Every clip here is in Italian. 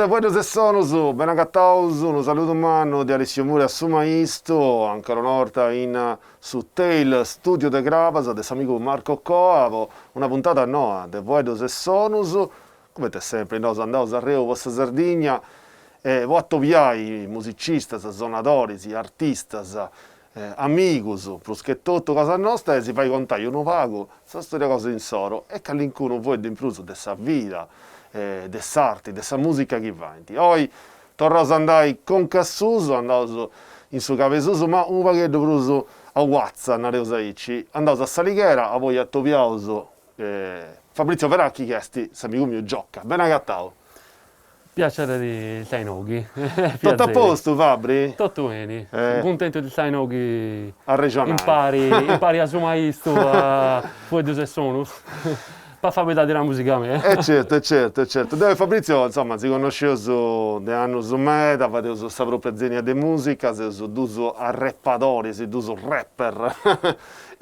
de voi se sono su, ben agattausu, un saluto umano di Alessio Muri a Sumaisto, ancora una volta su Tail Studio de Gravas, del amico Marco Coavo, una puntata no, de voi se sono su, come te sempre, noi andiamo a Rio, vostra Sardegna, e voi attoviai musicisti, suonatori, artisti, amigos, plus tutto casa nostra, e si fai contare uno pago, questa storia cosa in soro, e che all'incuno voi di impruso dessa vita, dess'arte, dessa musica che va. Oggi torno ad andare con Cassuso, andavo in su Cavesuso, ma un paghetto preso a WhatsApp, andavo a Salighera, a voi a Topiauso, Fabrizio Veracchi che amico mio gioca, ben agattavo. Piacere di Sainoghi. Tutto a posto, Fabri? Tutto bene. Contento di Sainoghi. A regionale. Impari a Sumaisto, a poi due sono. Per far vedere la musica a me. Certo. Dove Fabrizio, insomma, si conosceva da anni su meta, faceva questa propria zenia di musica, si sono due arrappatori, si due rapper.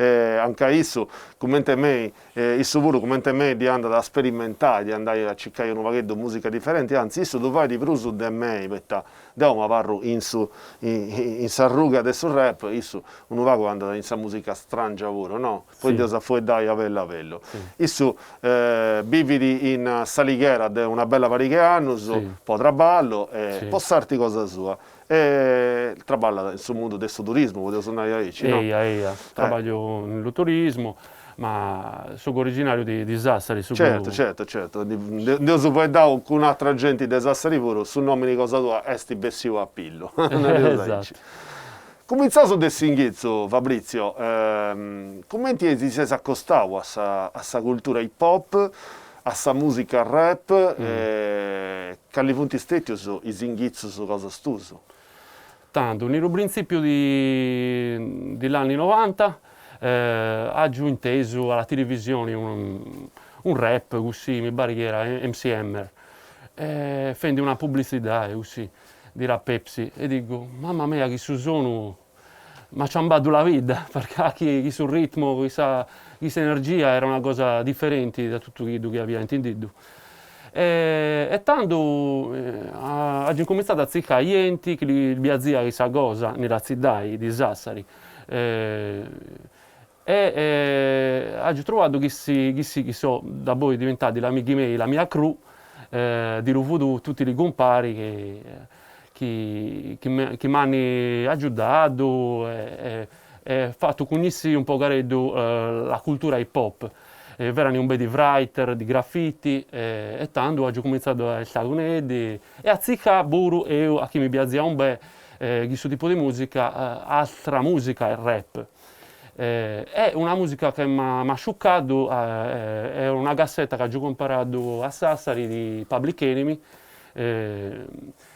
Anche adesso, come me, isso pure come me di andare a sperimentare, di andare a cercare un pacchetto di musica differente, anzi, isso tu fai di più su di me, perché devo parlo in sarruga adesso rap, isso un vago andare in sa musica strangia pure, no? Poi Dio sa fuori dai a vello. Isso vividi in Salighera da una bella parica anni, poi traballo, possarti cosa sua. E trabalha sul mondo del turismo, volevo suonare aici, no? Trabalho nel turismo, ma sono originario di Sassari. Certo. Dio si può dare con un'altra gente di Sassari pure, sul nome di cosa tua, esti bessio a pillo. Esatto. Cominciamo su del singhiezzo, Fabrizio, come ti sei accostato a questa cultura hip hop, a questa musica rap, che alle punti stretti i singhiezzo su cosa stuso? Tanto, nel principio degli anni 90 ho inteso alla televisione un rap, così, mi pare che era MCM, fende una pubblicità, così, di la Pepsi, e dico, mamma mia, che sono, ma ci hanno battuto la vita, perché sul ritmo, questa energia era una cosa differente da tutto quello che avevo intendito. E tanto ho cominciato a cercare gente che mi faceva questa cosa nella città di Sassari. Ho trovato che sono da poi diventati amici miei, la mia crew, di Ruvudu, tutti i compari che mi hanno aiutato e fatto conoscere un po' la cultura hip hop. Erano un po' di writer, di graffiti, e tanto ho cominciato a stare con e a cercare pure io, a chi mi piaceva un po' questo tipo di musica, altra musica, il rap. È una musica che mi ha scioccato, è una cassetta che ho comprato a Sassari di Public Enemy,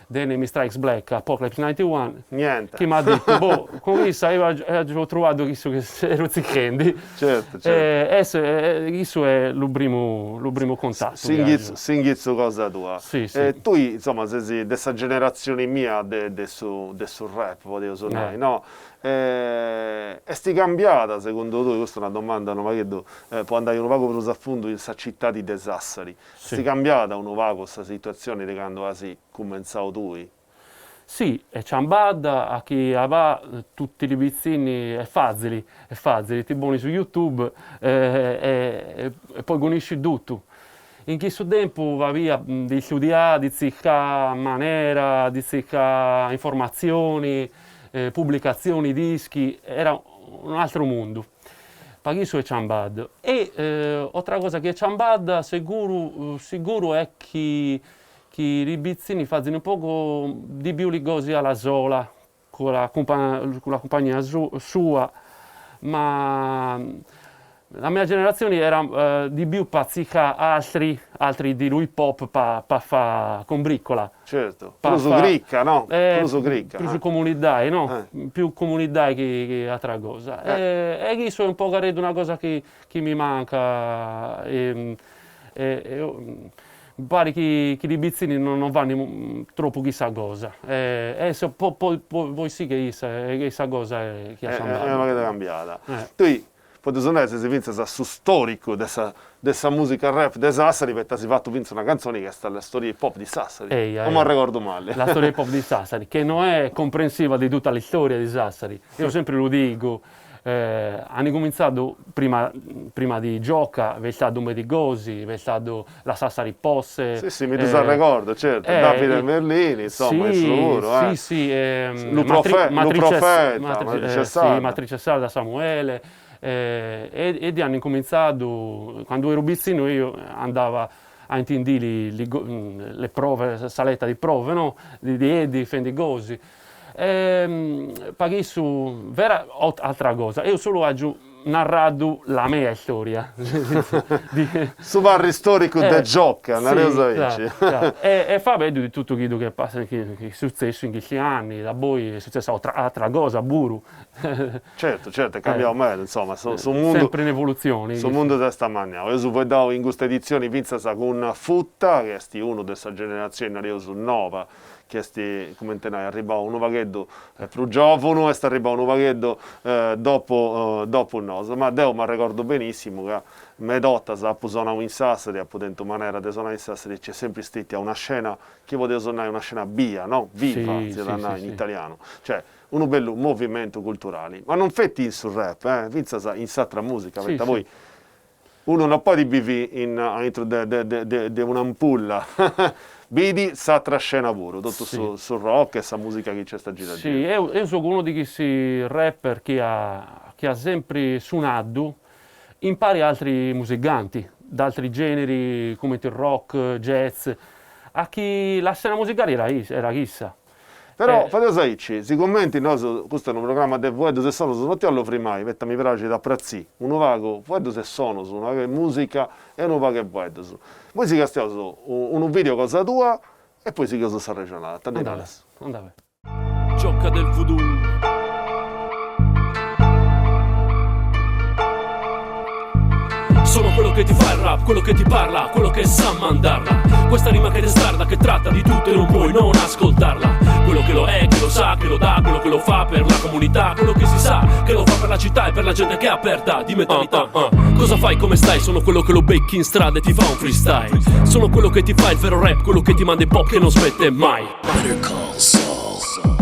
The Enemy Strikes Black, Apocalypse 91. Niente. Che mi ha detto, con questo ho trovato questo che ero zicchendi. Certo. Questo è il primo contatto. Singhiezzo cosa tua. Sì. Tu, insomma, sei dessa generazione mia del rap, volevo suonare, no? E sti cambiata, secondo te, questa è una domanda, può andare un vago per a fondo in questa città di Sassari. Sti cambiata un vago questa situazione di quando hai cominciato tu? Sì, è ciambada, a chi ha tutti i vicini è facile, ti buoni su YouTube e poi conosci tutto. In questo tempo va via di studiare, di cercare maniera, di cercare informazioni, pubblicazioni, dischi, era un altro mondo. Questo è ciambada. E altra cosa che è ciambada sicuro è che i bizzini fanno un po' di più le cose alla sola, con la compagnia sua, ma la mia generazione era di più pazzica altri di hip hop per fare con briccola. Certo, più su gricca, no? Più su gricca. Più su comunità, no? Più comunità che altra cosa. E questo è un po' una cosa che mi manca. Mi pare che i bizzini non vanno troppo chissà cosa. Poi sì che questa cosa è una cosa cambiata. Eh. Tu, poi suonare se si vince su storico dessa musica rap di Sassari, perché si è fatto vince una canzone che sta alla storia hip hop di Sassari, non mi ricordo male. La storia hip hop di Sassari, che non è comprensiva di tutta la storia di Sassari. Io sempre lo dico, hanno cominciato prima di Gioca, è stato Medigosi, è stato la Sassari Posse. Sì, mi ricordo, certo, Davide Merlini, insomma, sì, è sicuro. Sì, Matrice Sarda da Samuele, ed hanno cominciato, quando ero piccino io andavo a intendere le prove, saletta di prove, no? di Fendigosi. Paghissu, vera altra cosa, io solo ho narrato la mia storia. Su barri storico de Gioca, una cosa e fa vedere di tutto quello che è successo in questi anni, da poi è successa altra cosa, Buru. Certo, è cambiato meglio, insomma, su mondo, sempre in evoluzione. Sul mondo di questa maniera. Io poi dato in questa edizione vinza con Futta, che è uno della generazione, io su Nova, che come te ne è arrivato un vaghetto più giovane e sta arrivato un vaghetto dopo il nostro, ma devo mi ricordo benissimo che Medotta sa suonare in Sassari, a potente maniera di suonare in Sassari c'è sempre stata una scena che poteva suonare una scena via, no? Viva, in italiano, cioè un bello movimento culturale, ma non fetti sul rap, vinza in s'altra musica, perché voi uno non può vivere dentro di un'ampulla. Vedi s'altra scena pure, tutto sul rock e sa musica che c'è sta girando. Sì, io sono uno di questi rapper che ha sempre suonato in pari altri musicanti, da altri generi come il rock, jazz, a chi la scena musicale era chissà. Però, fate sapere, si commenti, questo è un programma di voi se sono su Mattiolo Frimai, perché mi piace da apprezzare, uno vago, voi se sono su una musica e uno vago e voi su. Poi si castiamo su un video cosa tua e poi si chiude questa regionale. Andate. Gioca del voodoo. Sono quello che ti fa il rap, quello che ti parla, quello che sa mandarla. Questa rima che testarda, che tratta di tutto e non puoi non ascoltarla. Quello che lo è, che lo sa, che lo dà, quello che lo fa per la comunità, quello che si sa, che lo fa per la città e per la gente che è aperta di mentalità. Cosa fai, come stai? Sono quello che lo becchi in strada e ti fa un freestyle. Sono quello che ti fa il vero rap, quello che ti manda il pop che non smette mai.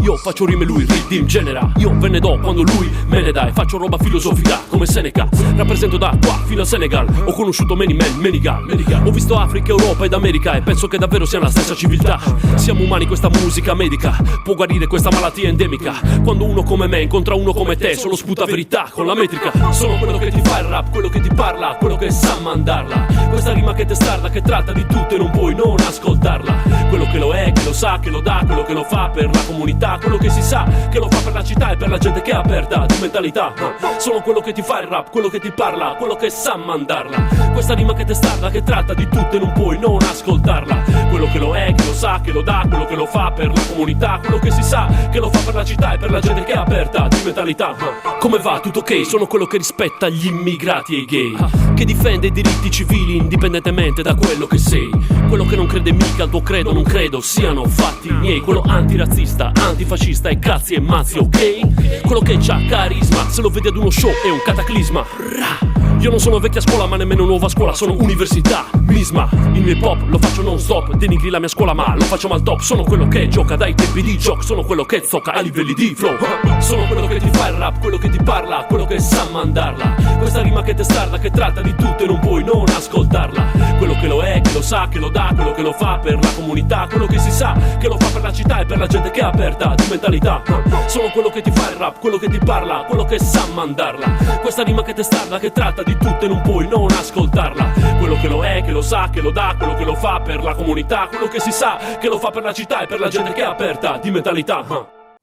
Io faccio rime, lui riddim genera. Io ve ne do quando lui me ne dà. E faccio roba filosofica come Seneca. Rappresento da qua fino a Senegal. Ho conosciuto many men, Menigal. Ho visto Africa, Europa ed America. E penso che davvero sia la stessa civiltà. Siamo umani, questa musica medica può guarire questa malattia endemica. Quando uno come me incontra uno come te, solo sputa verità con la metrica. Sono quello che ti fa il rap, quello che ti parla, quello che sa mandarla. Questa rima che testarda, che tratta di tutto e non puoi non ascoltarla. Quello che lo è, che lo sa, che lo dà, quello che lo fa per la comunità, quello che si sa, che lo fa per la città e per la gente che è aperta di mentalità. Sono quello che ti fa il rap, quello che ti parla, quello che sa mandarla. Questa rima che testarda, che tratta di tutto e non puoi non ascoltarla. Quello che lo è, che lo sa, che lo dà, quello che lo fa per la comunità, quello che si sa, che lo fa per la città e per la gente che è aperta di mentalità. Come va? Tutto ok? Sono quello che rispetta gli immigrati e i gay, che difende i diritti civili indipendentemente da quello che sei. Quello che non crede mica al tuo credo, non credo siano fatti miei. Quello antirazzista, antifascista e cazzi e mazzi, ok? Quello che c'ha carisma, se lo vedi ad uno show è un cataclisma. Io non sono vecchia scuola ma nemmeno nuova scuola, sono università, misma. Il mio hip hop lo faccio non stop, denigri la mia scuola ma lo faccio mal top. Sono quello che gioca dai tempi di gioco, sono quello che zocca a livelli di flow. Sono quello che ti fa il rap, quello che ti parla, quello che sa mandarla. Questa rima che testarda, che tratta di tutto e non puoi non ascoltarla. Quello che lo è, che lo sa, che lo dà, quello che lo fa per la comunità, quello che si sa, che lo fa per la città e per la gente che è aperta di mentalità. Sono quello che ti fa il rap, quello che ti parla, quello che sa mandarla. Questa rima che testarda, che tratta di tutto e non puoi non ascoltarla. Quello che lo è, che lo sa, che lo dà, quello che lo fa per la comunità, quello che si sa, che lo fa per la città e per la gente che è aperta di mentalità.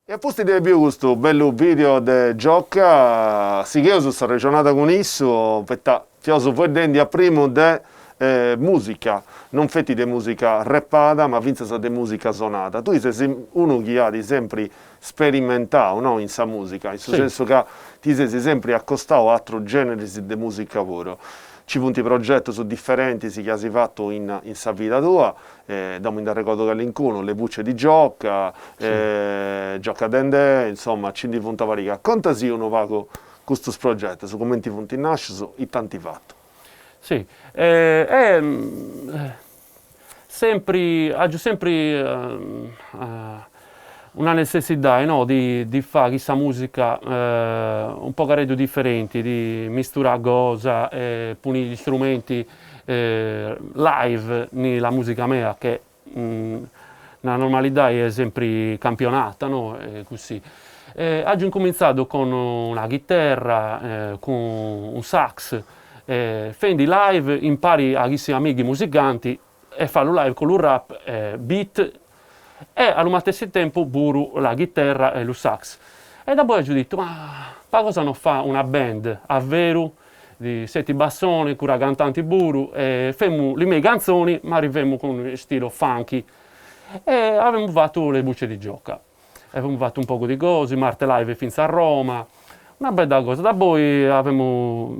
E a posti di più questo bello video di Gioca, sì che io sono stata ragionata con esso, perché io sono vedendo a primo di musica, non fetti di musica rappata, ma vinza di musica suonata. Tu sei uno che ha sempre sperimentato, no, in sa musica, in senso che ti sei sempre accostato a altri generi di musica pure. Ci punti progetti sono differenti, si che hai fatto in sa vita tua, da mi ricordo che all'incontro le bucce di Gioca, Gioca Dende, insomma, ci di punta varica. Contasi uno vago questo progetto, su come ti funti nasce, su i tanti fatti. Sì, ho sempre una necessità, no, di fare questa musica un po' differente, di misturare cose, punire gli strumenti live nella musica mia, che la normalità è sempre campionata, no? Così. Ho incominciato con una chitarra, con un sax, fendi live, impari a questi amici musicanti e fanno live con il rap, beat e allo stesso tempo buru la chitarra e lo sax. E dopo ho detto, ma cosa non fa una band a vero di 7 bassoni, cura cantanti buru, e facciamo le mie canzoni, ma arriviamo con stile funky. E abbiamo fatto le bucce di gioca. Abbiamo fatto un po' di cose, Marte Live fino a Roma, una bella cosa. Da poi abbiamo...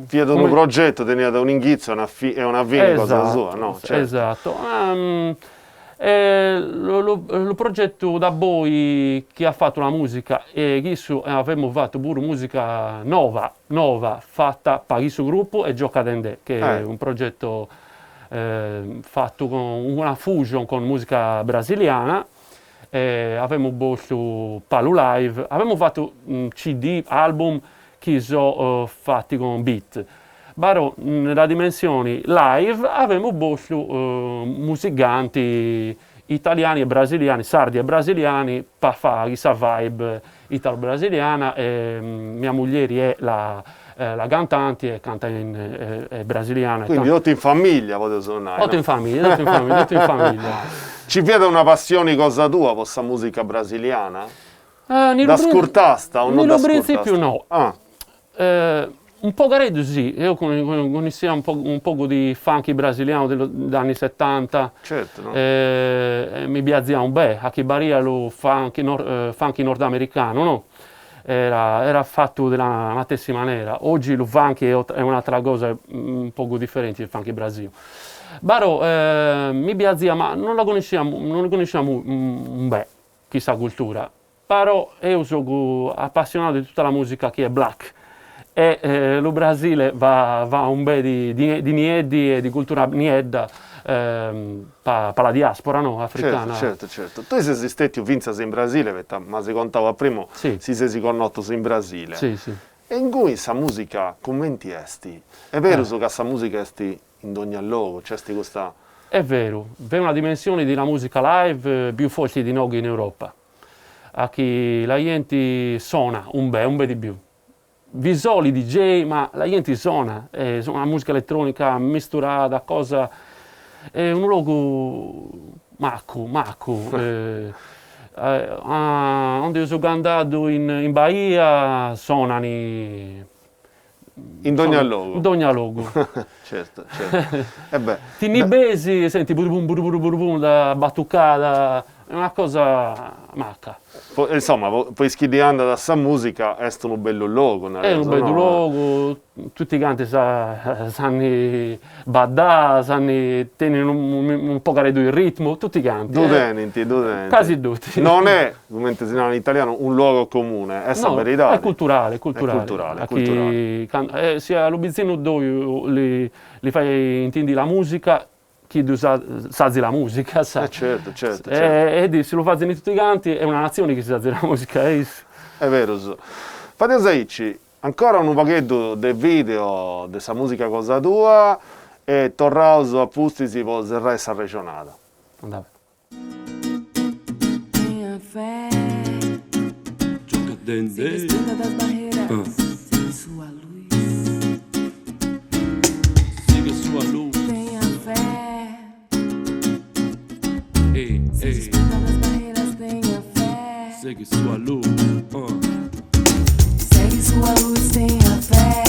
Via da un progetto, tenete un inghizzo e una fine, cosa sua, no? Certo. Esatto. Lo progetto da voi che ha fatto la musica e abbiamo fatto pure musica nuova fatta per questo gruppo e Gioca Dendè, che è un progetto fatto con una fusion con musica brasiliana. Abbiamo posto Palu Live, abbiamo fatto un CD, album che sono fatti con beat. Però nella dimensione live abbiamo posto musicanti italiani e brasiliani, sardi e brasiliani, per fare questa vibe italo-brasiliana. Mia moglie è la cantante e canta in brasiliana. Quindi tutto in famiglia potete suonare. Tutto in famiglia, tutto in famiglia. Ci vede una passione cosa tua per questa musica brasiliana? Da scurtasta o non da scurtasta? In principio no. Un po' gredo sì, io conoscevo un po' di funky brasiliano degli anni 70. Certo, no? Mi piaceva un bel, a che baria lo funky nordamericano, no? Era fatto della stessa maniera. Oggi lo funky è un'altra cosa un po' differente del funky brasiliano. Però mi piaceva, ma non conosciamo un bel, questa cultura. Però io sono appassionato di tutta la musica che è black. E lo Brasile va un bel di niedi e di cultura niedda per la diaspora, no, africana. Certo. Tu sei stato in Brasile, ma si contava prima, sì. Si conosciuto in Brasile. Sì. E in cui questa musica, commenti esti? È vero che questa musica esti in ogni luogo, c'è questa... È vero, c'è una dimensione della musica live più forte di noi in Europa. A chi la gente suona un bel di più. Visoli DJ, ma la gente suona, è una musica elettronica misturata, cosa, è un luogo macco. Onde io sono andato in Bahia, suonano in ogni luogo. In ogni luogo. Certo. Tinibesi, senti brum da batucata, è una cosa macca. Insomma, poi schidiando da questa musica è un bello luogo. È un bello luogo, tutti i canti sanno badà, sanno tenere un po' il ritmo, tutti i canti. Dudenti. Quasi tutti. Non è, come si dice in italiano, un luogo comune, è la verità. È culturale. Sia l'obizzino dove li fai intendi la musica, chi sa la musica, sa. Certo. E se lo fanno tutti i canti, è una nazione che si sa la musica. È vero. Fate Saici, ancora un pachetto del video della musica cosa tua e tornando a Pustisi per il resto regionale. Andate. Tenha fé, Gioca Dendè. se desprenda das barreiras, siga sua luz. Siga sua luz. Tenha fé, se Ei, desprenda das barreiras, tenha fé. segue sua luz. Segue sua luz, tenha fé.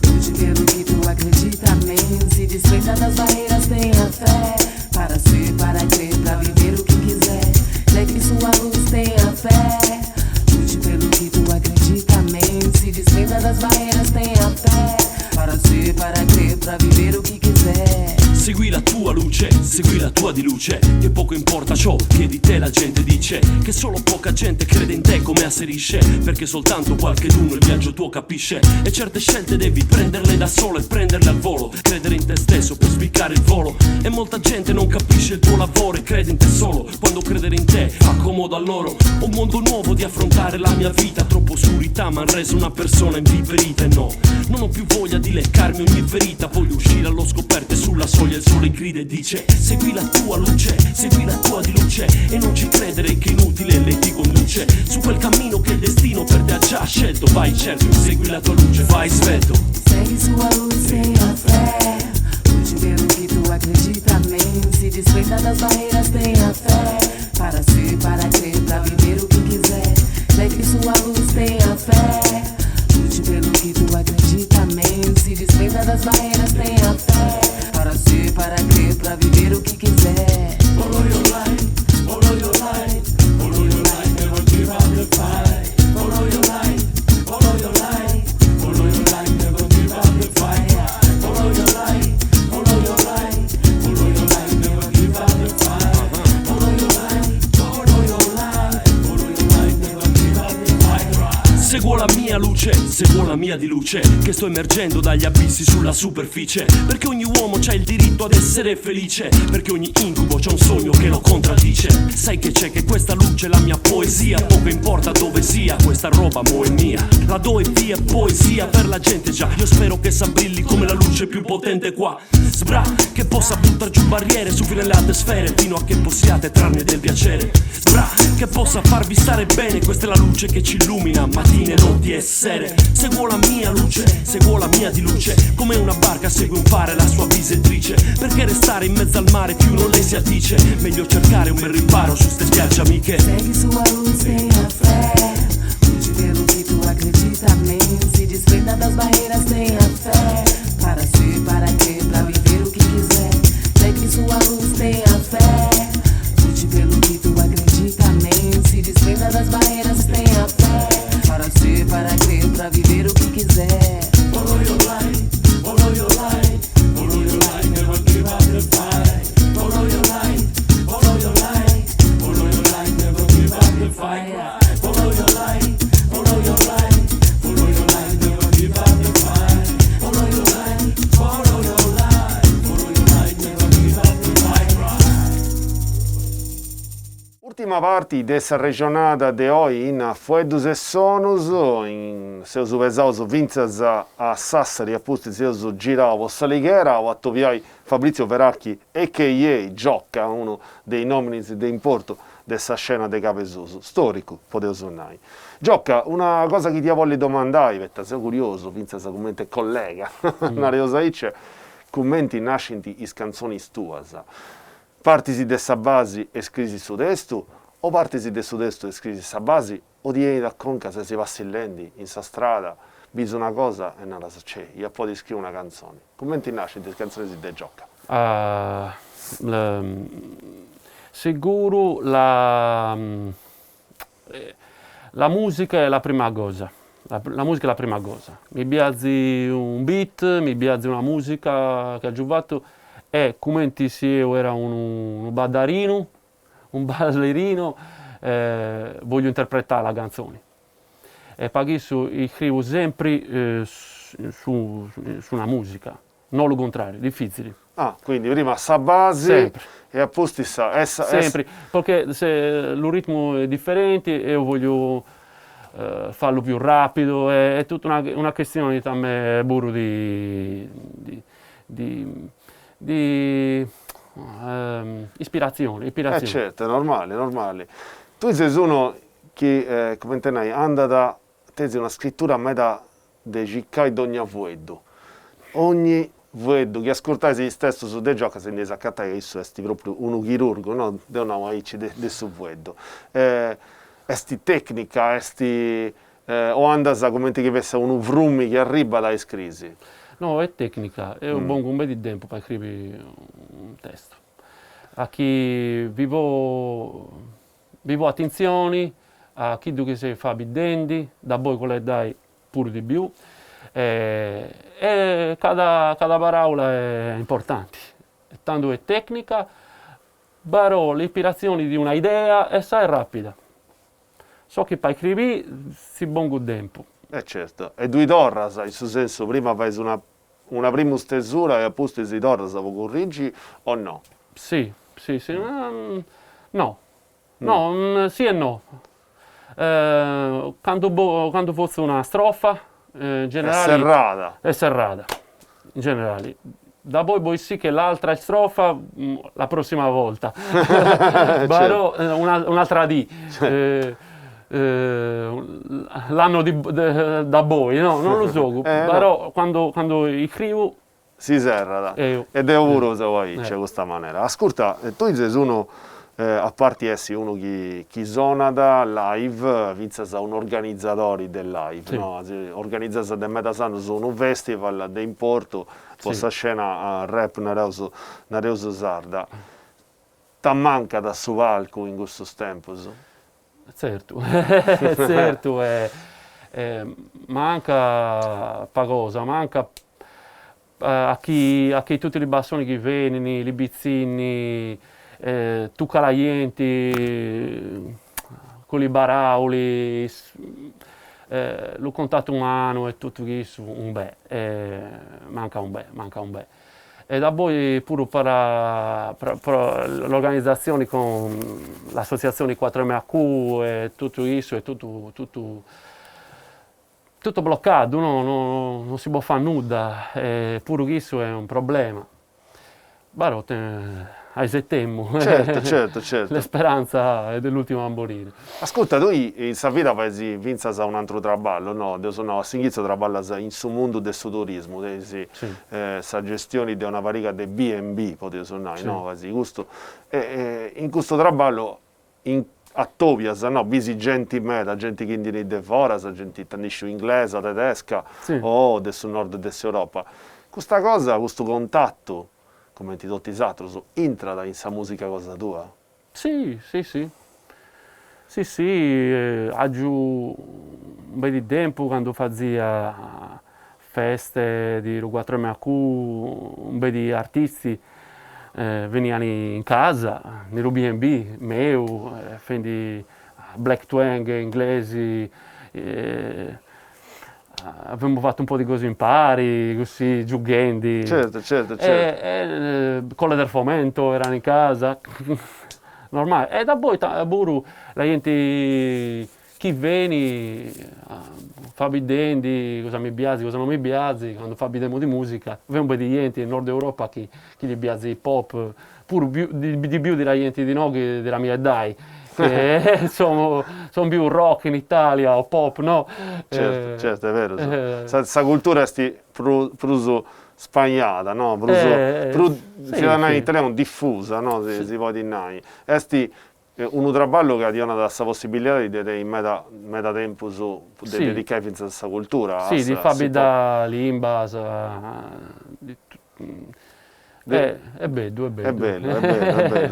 Lute pelo que tu acredita, amém. Se desprenda das barreiras, tenha fé. Para ser, para crer, para viver o que quiser. Segue sua luz, tenha fé. Lute pelo que tu acredita, amém. Se desprenda das barreiras, tenha fé. Para ser, para crer, para viver o que quiser. Segui la tua luce, segui la tua di luce, che poco importa ciò che di te la gente dice, che solo poca gente crede in te come asserisce, perché soltanto qualcheduno il viaggio tuo capisce, e certe scelte devi prenderle da solo e prenderle al volo, credere in te stesso per spiccare il volo, e molta gente non capisce il tuo lavoro e crede in te solo, quando credere in te fa comodo a loro. Un mondo nuovo di affrontare la mia vita, troppa oscurità m'han reso una persona inviperita, e no, non ho più voglia di leccarmi ogni ferita, voglio uscire allo scoperto e sulla soglia il sole grida e dice segui la tua luce, segui la tua di luce, e non ci credere che inutile lei ti conduce su quel cammino che il destino per te ha già scelto. Vai certo, segui la tua luce, vai svelto. Segue sua luz, tenha fé. Lute pelo que tu acredita, amém. Se despeita das barreiras, tenha fé. Para ser, para crer, pra viver o que quiser. Segue sua luz, tenha fé. Lute pelo que tu acredita, amém. Se despeita das barreiras, tenha fé. Para ser, para crer, pra viver o que quiser. Follow your light, follow your light, follow your light, never give up the fight. Follow your light, follow your light, follow your light, never give up the fight. Follow your light, follow your light, follow your light, never give up the fight. Follow your light, follow your light, follow your light, never give up the fight. Seguo la mia luce, seguo la mia di luce, che sto emergendo dagli abissi sulla superficie, perché ogni uomo c'ha il diritto ad essere felice, perché ogni incubo c'ha un sogno che lo contraddice. Sai che c'è, che questa luce è la mia poesia, poco importa dove sia, questa roba mo' è mia. La do e via poesia per la gente già, io spero che s'abbrilli come la luce più potente qua. Sbra, che possa buttar giù barriere, su fino alle alte sfere, fino a che possiate trarne del piacere. Sbra, che possa farvi stare bene, questa è la luce che ci illumina mattine, notti e sere. Seguo la mia luce, seguo la mia di luce, come una barca segue un fare la sua bisettrice, perché restare in mezzo al mare più non le si addice, meglio cercare un bel riparo su ste spiagge amiche. Segue sua luz, tenha fé. Lute pelo que tu acredita, amém. Se despeita das barreiras, tenha fé. Para ser, para crer, pra viver o que quiser. Segue sua luz, tenha fé. Lute pelo que tu acredita, amém. Se despeita das barreiras, tenha fé. Para ser, para crer, pra viver o que quiser. Follow your light, follow your light, follow your light, never give up the fight. Follow your light, follow your light, follow your light, never give up the fight. Follow your light, follow your light, follow your light, never give up the fight. Follow your light, follow your light, follow your light, never give up the fight. Ultima parte dessa regionada de hoy in Fueddus e Sonus, in seus uvesaus vinzas a Sassari, appunto seus giravo Salighera, o attoviai Fabrizio Veracchi a.k.a. Giocca, uno dei nominis di importo dessa scena de Capesuso, storico, potevo suonare. Giocca, una cosa che ti voglio domandare, perché sei curioso, vinzas commenti collega, una cosa dice, commenti nascenti is canzoni tuas. Partisi dessa base e scrisi su testo, o partisi de su testo e scrisi sa base, o di da conca se si va silenti in sa strada, visi una cosa e non la c'è, e poi scrivi una canzone. Commenti nascenti di canzoni si de Giocca? Sicuro la musica è la prima cosa. La musica è la prima cosa. Mi piace un beat, mi piace una musica che ha giovato, e come se io era un ballerino, voglio interpretare la canzone. E per questo scrivo sempre su una musica, non lo contrario, difficile. Ah, quindi prima sa base Sempre. e a posti sa. Sempre, perché se il ritmo è differente e io voglio farlo più rapido, è tutta una questione di me burro di ispirazione. Certo, è normale. Tu sei uno che, come te ne anda da te una scrittura a metà de ciccai d'ogni vuedo. Ogni vuedo che ascoltai se stesso su de gioca se ne saccatai che isso esti proprio uno chirurgo, no? De una aici de su vuedo. Esti tecnica, o andas a come che vessa uno vrumi che arriva da iscrisi. No, è tecnica, è un buon comune di tempo per scrivere un testo. A chi vivo attenzioni, a chi che si fa bidendi, da voi con le dai pure di più, e cada parola è importante. tanto è tecnica, però l'ispirazione di una idea è assai rapida. So che per scrivere si buon tempo. Certo. E due torras, in questo senso, prima fai una prima stesura e poi si torras, lo corrigi o no? Sì, no, sì e no. Quando fosse una strofa, in generale... È serrata. È serrata, in generale. Da poi sì che l'altra strofa la prossima volta. Però un'altra D. L'anno da voi, no? Non lo so. Però quando scrivo... Si serra, ed è doveroso poi c'è questa maniera. Ascolta, tu sei uno, a parte essere uno che suona da live, vinces un organizzatore del live, sì. no? Organizzas da Metasano su un festival di importo, questa scena rap nareus sarda. Ti manca da su palco in questo tempo? Certo, certo, manca cosa, manca a chi tutti i bassoni che vengono, i bizzini, tu calaienti, con i barauli, lo contatto umano e tutto questo, manca un bel. E da poi pure per l'organizzazione con l'associazione 4MAQ e tutto questo è tutto bloccato, non si può fare nulla, pure questo è un problema. Però aspettiamo, certo. la speranza è dell'ultimo a morire. Ascolta, tu in sa vita vinzas un altro traballo, no? A Singhizzo traballas in su mondo del turismo, sa gestione di una varica di B&B, potete suonare, no? Quasi, questo. In questo traballo, a Tobias, no? Bisi gente in meta, gente che viene da fuori, gente che inglese, tedesca, o del nord dell'Europa. Questa cosa, questo contatto, come ti tutti gli altri, entra in questa musica cosa tua? Sì, aggiù un bel di tempo quando fazia feste di 4MAQ, un bel di artisti venivano in casa, nel B&B, meu, quindi black twang inglesi, abbiamo fatto un po' di cose in pari, così giughendi. Certo. Colle del Fomento erano in casa, normale. E da poi buru la gente chi viene fa bidendi, cosa mi piace, cosa non mi piace, quando fa bidemo di musica, vedi un po' di gente in Nord Europa che gli piace il pop, pure di più della gente di noi che della mia età. Sono più rock in Italia o pop, no? Certo, è vero. Questa cultura è più spagnata, no? In italiano diffusa, no? Si può dire. È un traballo che ti dà questa possibilità di in meta tempo di dedicare a questa cultura. Sì, di fare da limbas. È bello.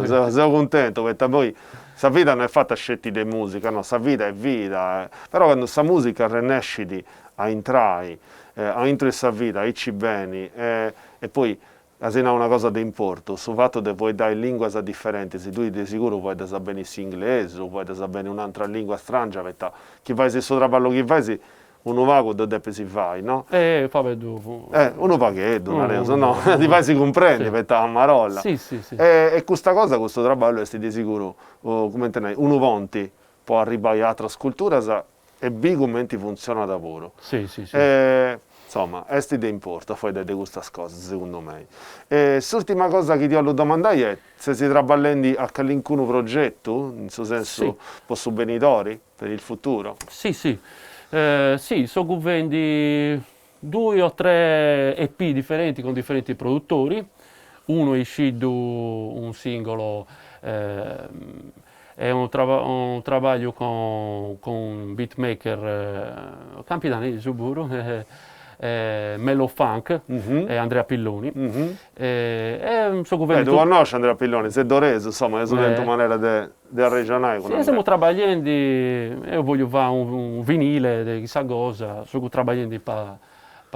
Sono contento perché poi questa vita non è fatta a scelte di musica, no, questa vita è vita. Però quando questa musica rinasce a entrare, a entrare questa vita, a ci bene, e poi è una cosa di importo, sul fatto che puoi dare lingue differenti, se tu di sicuro puoi sapere benissimo inglese, o puoi sapere un'altra lingua strange, perché chi fai questo traballo che fai, uno va con dove si fa, no? Vabbè, dopo. Uno paghetto, no? Ti fai si comprende, perché è una marolla. Sì. E questa cosa, questo traballo è di sicuro, come te ne uno vonti può arrivare a altre culture e B come funziona da lavoro. Sì. Insomma, è di importo fare di queste cose, secondo me. L'ultima cosa che ti voglio domandare è se si traballando a qualcuno progetto, in questo senso, posso benitori per il futuro? Sì, so che vendi 2 o 3 EP differenti con differenti produttori. Uno è uscito un singolo, è un lavoro con un beatmaker campidanese, sicuro, Mellow Funk e Andrea Pilloni. Tu conosci Andrea Pilloni, sei dorese, insomma, è una maniera di arregionare. Sì, stiamo lavorando, io voglio fare un vinile di chissà cosa, sto lavorando per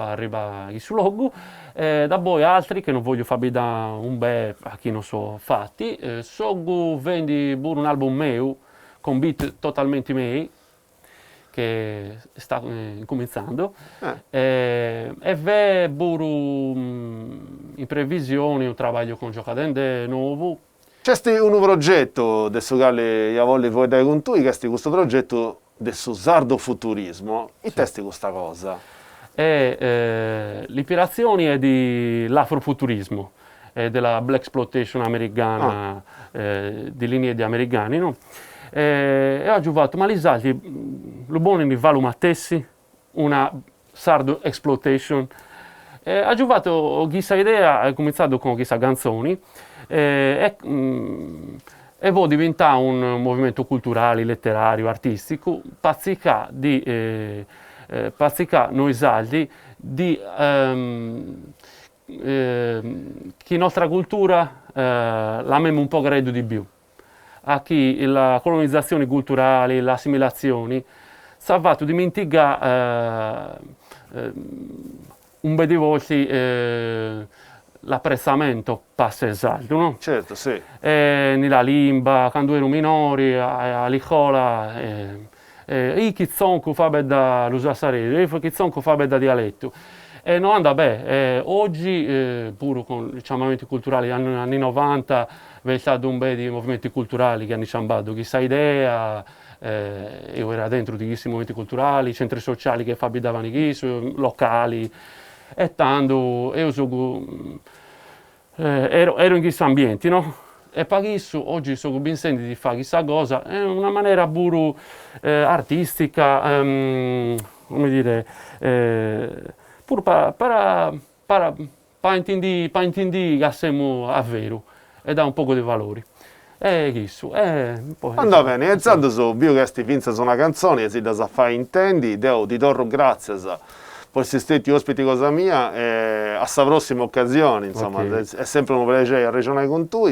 arrivare sul logo. Da poi altri che non voglio farvi da un bel a chi non so fatti. Sono vendi pure un album mio con beat totalmente miei che sta cominciando e ve pure in previsione un lavoro con giocatore nuovo. C'è un progetto adesso che io voglio voi dare con tu, che è questo progetto del sardofuturismo. E testi questa cosa? L'ispirazione è dell'afrofuturismo, della black exploitation americana, di linee di americani, no? E ho giocato, ma gli altri, lo buono in Valu Mattessi, una sardo exploitation. Ha giocato questa idea, ha cominciato con queste canzoni e poi diventa un movimento culturale, letterario, artistico, pazzica noi saldi di che nostra cultura l'amiamo un po' credo di più. A chi la colonizzazione culturale, l'assimilazione, si è fatto dimenticare un po' di volte l'apprezzamento passa esatto, no? Certo, sì. Nella lingua, quando ero minore, all'icola, chi zonco fa da l'usasarese, chi zonco fa da dialetto. E non anda bene. Oggi, pure con i cambiamenti culturali degli anni 90, c'è stato un po' di movimenti culturali che hanno cambiato questa idea. Io ero dentro di questi movimenti culturali, centri sociali che abitavano qui, locali. E tanto io ero in questi ambienti, no? E per questo oggi sono ben sentito di fare questa cosa in una maniera pure artistica, come dire, pure per intendere che siamo a vero e dà un po' di valori. E questo. Andava bene, iniziando su più che questi finza su una canzone, e si da fare intendi, devo ti do grazie per essere stati ospiti cosa mia e a questa prossima occasione, insomma, okay. È sempre un piacere ragionare con tu.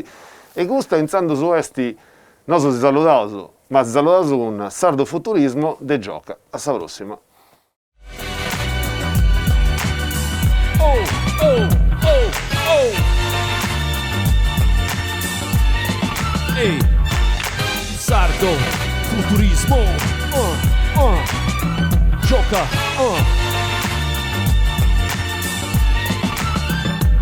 E questo iniziando su questi, non so se salutato, ma si salutato con Sardo Futurismo de Gioca. A questa prossima. Ehi, Sardo Futurismo, Gioca,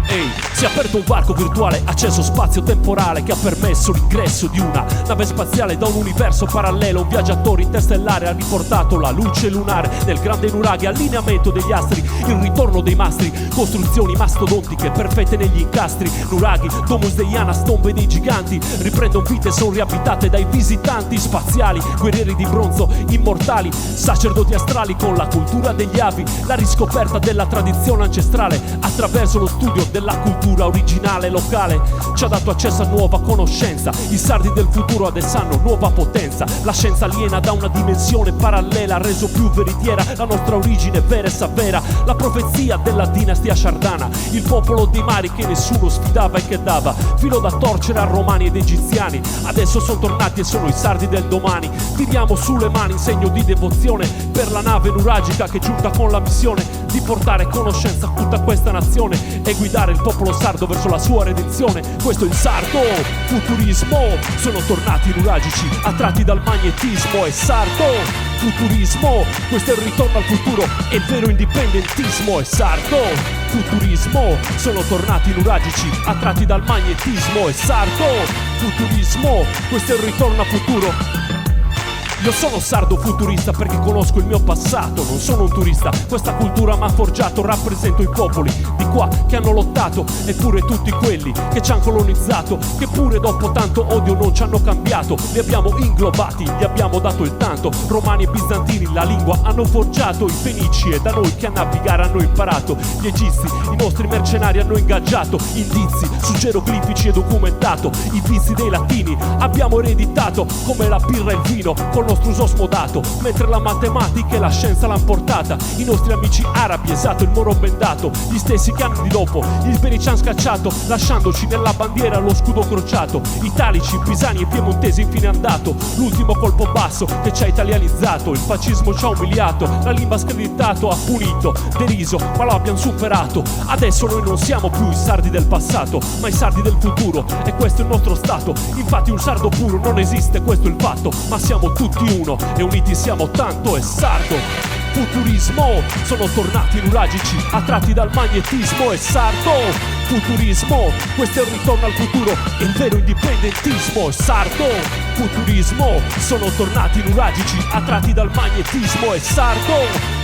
Ehi, si è aperto un varco virtuale, accesso spazio-temporale che ha permesso l'ingresso di una nave spaziale da un universo parallelo. Un viaggiatore interstellare ha riportato la luce lunare nel grande nuraghe, allineamento degli astri, il ritorno dei mastri, costruzioni mastodontiche perfette negli incastri. Nuraghi, domus deiana, tombe dei giganti riprendono vite, sono riabitate dai visitanti spaziali, guerrieri di bronzo, immortali, sacerdoti astrali con la cultura degli avi, la riscoperta della tradizione ancestrale attraverso lo studio della cultura originale locale. Ci ha dato accesso a nuova conoscenza, i sardi del futuro adesso hanno nuova potenza. La scienza aliena da una dimensione parallela ha reso più veritiera la nostra origine vera e savera. La profezia della dinastia Shardana, il popolo dei mari che nessuno sfidava e che dava filo da torcere a romani ed egiziani. Adesso sono tornati e sono i sardi del domani. Tiriamo sulle mani in segno di devozione per la nave nuragica che è giunta con la missione di portare conoscenza a tutta questa nazione e guidare il popolo sardo verso la sua redenzione. Questo è il Sardo Futurismo. Sono tornati i nuragici attratti dal magnetismo. È Sardo Futurismo. Questo è il ritorno al futuro e il vero indipendentismo. È Sardo Futurismo. Sono tornati i nuragici attratti dal magnetismo. È Sardo Futurismo. Questo è il ritorno al futuro. Io sono sardo futurista perché conosco il mio passato, non sono un turista, questa cultura mi ha forgiato, rappresento i popoli di qua che hanno lottato e pure tutti quelli che ci hanno colonizzato, che pure dopo tanto odio non ci hanno cambiato, li abbiamo inglobati, gli abbiamo dato il tanto, romani e bizantini la lingua hanno forgiato, i fenici e da noi che a navigare hanno imparato, gli egizi, i nostri mercenari hanno ingaggiato, indizi su geroglifici e documentato, i vizi dei latini abbiamo ereditato come la birra e il vino, con nostro uso smodato, mentre la matematica e la scienza l'han portata. I nostri amici arabi, esatto, il moro bendato, gli stessi che anni dopo il bene ci han scacciato, lasciandoci nella bandiera lo scudo crociato. Italici, pisani e piemontesi infine andato, l'ultimo colpo basso che ci ha italianizzato. Il fascismo ci ha umiliato, la lingua screditato, ha punito, deriso, ma lo abbiamo superato. Adesso noi non siamo più i sardi del passato, ma i sardi del futuro, e questo è il nostro stato. Infatti un sardo puro non esiste, questo è il fatto, ma siamo tutti uno e uniti siamo tanto, è sardo. Futurismo, sono tornati nuragici, attratti dal magnetismo, è sardo. Futurismo, questo è il ritorno al futuro, è il vero indipendentismo, è sardo. Futurismo, sono tornati nuragici, attratti dal magnetismo, è sardo.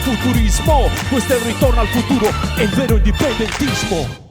Futurismo, questo è il ritorno al futuro, è il vero indipendentismo.